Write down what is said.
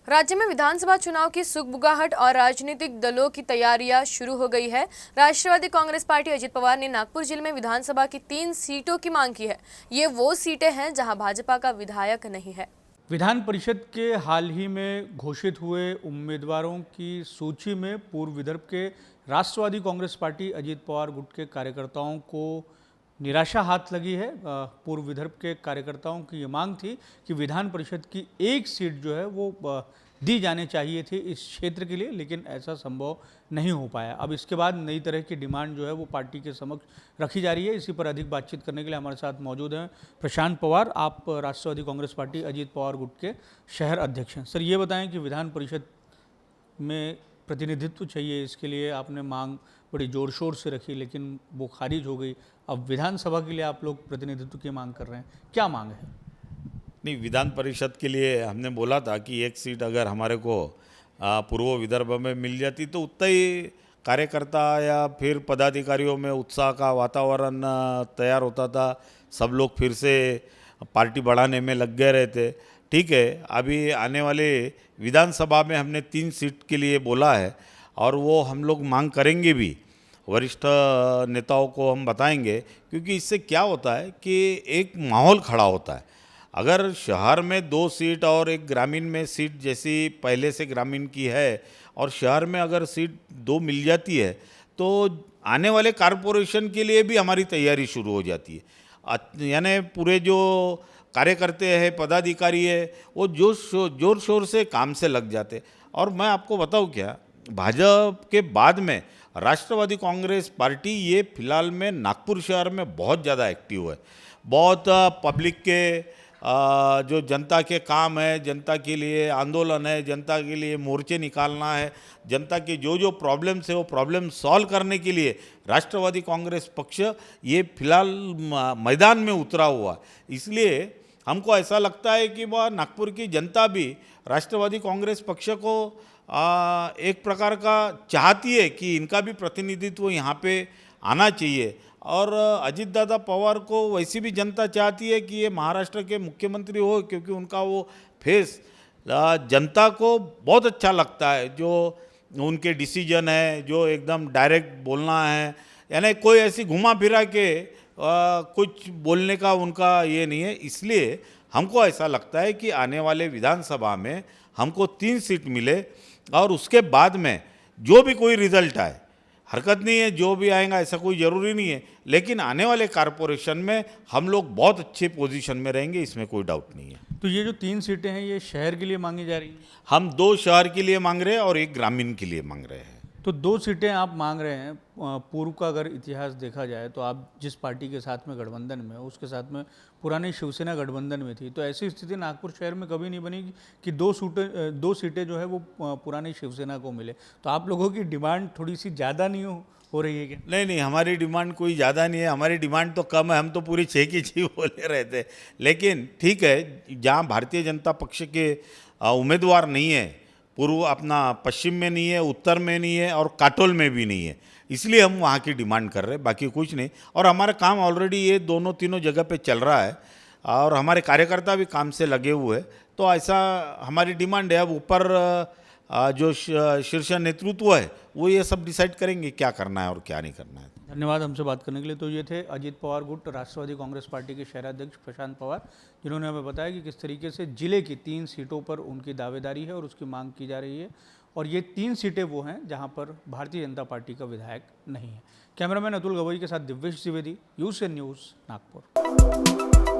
राज्य में विधानसभा चुनाव की सुगबुगाहट और राजनीतिक दलों की तैयारियां शुरू हो गई है। राष्ट्रवादी कांग्रेस पार्टी अजित पवार ने नागपुर जिले में विधानसभा की 3 सीटों की मांग की है। ये वो सीटें हैं जहां भाजपा का विधायक नहीं है। विधान परिषद के हाल ही में घोषित हुए उम्मीदवारों की सूची में पूर्व विदर्भ के राष्ट्रवादी कांग्रेस पार्टी अजित पवार गुट के कार्यकर्ताओं को निराशा हाथ लगी है। पूर्व विदर्भ के कार्यकर्ताओं की ये मांग थी कि विधान परिषद की एक सीट जो है वो दी जाने चाहिए थी इस क्षेत्र के लिए, लेकिन ऐसा संभव नहीं हो पाया। अब इसके बाद नई तरह की डिमांड जो है वो पार्टी के समक्ष रखी जा रही है। इसी पर अधिक बातचीत करने के लिए हमारे साथ मौजूद हैं प्रशांत पवार। आप राष्ट्रवादी कांग्रेस पार्टी अजित पवार गुट के शहर अध्यक्ष हैं। सर, ये बताएं कि विधान परिषद में प्रतिनिधित्व चाहिए, इसके लिए आपने मांग बड़ी ज़ोर शोर से रखी, लेकिन वो खारिज हो गई। अब विधानसभा के लिए आप लोग प्रतिनिधित्व की मांग कर रहे हैं, क्या मांग है? नहीं, विधान परिषद के लिए हमने बोला था कि एक सीट अगर हमारे को पूर्व विदर्भ में मिल जाती तो उतना ही कार्यकर्ता या फिर पदाधिकारियों में उत्साह का वातावरण तैयार होता था। सब लोग फिर से पार्टी बढ़ाने में लग गए रहते। ठीक है, अभी आने वाले विधानसभा में हमने 3 सीट के लिए बोला है और वो हम लोग मांग करेंगे भी। वरिष्ठ नेताओं को हम बताएंगे, क्योंकि इससे क्या होता है कि एक माहौल खड़ा होता है। अगर शहर में 2 सीट और एक ग्रामीण में सीट जैसी पहले से ग्रामीण की है और शहर में अगर सीट 2 मिल जाती है तो आने वाले कारपोरेशन के लिए भी हमारी तैयारी शुरू हो जाती है। यानी पूरे जो कार्यकर्ते हैं, पदाधिकारी है, वो जोर शोर से काम से लग जाते। और मैं आपको बताऊं क्या, भाजपा के बाद में राष्ट्रवादी कांग्रेस पार्टी ये फिलहाल में नागपुर शहर में बहुत ज़्यादा एक्टिव है। बहुत पब्लिक के जो जनता के काम है, जनता के लिए आंदोलन है, जनता के लिए मोर्चे निकालना है, जनता की जो प्रॉब्लम्स है वो प्रॉब्लम सॉल्व करने के लिए राष्ट्रवादी कांग्रेस पक्ष ये फिलहाल मैदान में उतरा हुआ। इसलिए हमको ऐसा लगता है कि वह नागपुर की जनता भी राष्ट्रवादी कांग्रेस पक्ष को एक प्रकार का चाहती है कि इनका भी प्रतिनिधित्व यहाँ पे आना चाहिए। और अजित दादा पवार को वैसी भी जनता चाहती है कि ये महाराष्ट्र के मुख्यमंत्री हो, क्योंकि उनका वो फेस जनता को बहुत अच्छा लगता है। जो उनके डिसीजन है, जो एकदम डायरेक्ट बोलना है, यानी कोई ऐसी घुमा फिरा के कुछ बोलने का उनका ये नहीं है। इसलिए हमको ऐसा लगता है कि आने वाले विधानसभा में हमको 3 सीट मिले और उसके बाद में जो भी कोई रिजल्ट आए, हरकत नहीं है, जो भी आएगा ऐसा कोई ज़रूरी नहीं है, लेकिन आने वाले कारपोरेशन में हम लोग बहुत अच्छे पोजीशन में रहेंगे, इसमें कोई डाउट नहीं है। तो ये जो 3 सीटें हैं ये शहर के लिए मांगी जा रही हैं? हम 2 शहर के लिए मांग रहे हैं और 1 ग्रामीण के लिए मांग रहे हैं। तो 2 सीटें आप मांग रहे हैं। पूर्व का अगर इतिहास देखा जाए तो आप जिस पार्टी के साथ में गठबंधन में, उसके साथ में पुरानी शिवसेना गठबंधन में थी, तो ऐसी स्थिति नागपुर शहर में कभी नहीं बनी कि 2 सीटें जो है वो पुरानी शिवसेना को मिले। तो आप लोगों की डिमांड थोड़ी सी ज़्यादा नहीं हो रही है क्या? नहीं, हमारी डिमांड कोई ज़्यादा नहीं है, हमारी डिमांड तो कम है। हम तो पूरी 6 की 6 बोले रहते। लेकिन ठीक है, जहाँ भारतीय जनता पक्ष के उम्मीदवार नहीं है, पूर्व अपना पश्चिम में नहीं है, उत्तर में नहीं है और काटोल में भी नहीं है, इसलिए हम वहाँ की डिमांड कर रहे हैं, बाकी कुछ नहीं। और हमारा काम ऑलरेडी ये दोनों तीनों जगह पे चल रहा है और हमारे कार्यकर्ता भी काम से लगे हुए हैं। तो ऐसा हमारी डिमांड है। अब ऊपर जो शीर्ष नेतृत्व है वो ये सब डिसाइड करेंगे क्या करना है और क्या नहीं करना है। धन्यवाद हमसे बात करने के लिए। तो ये थे अजित पवार गुट राष्ट्रवादी कांग्रेस पार्टी के शहराध्यक्ष प्रशांत पवार, जिन्होंने हमें बताया कि किस तरीके से जिले की 3 सीटों पर उनकी दावेदारी है और उसकी मांग की जा रही है। और ये 3 सीटें वो हैं जहां पर भारतीय जनता पार्टी का विधायक नहीं है। कैमरामैन अतुल गवई के साथ दिव्येश द्विवेदी, यूसीएन न्यूज़, नागपुर।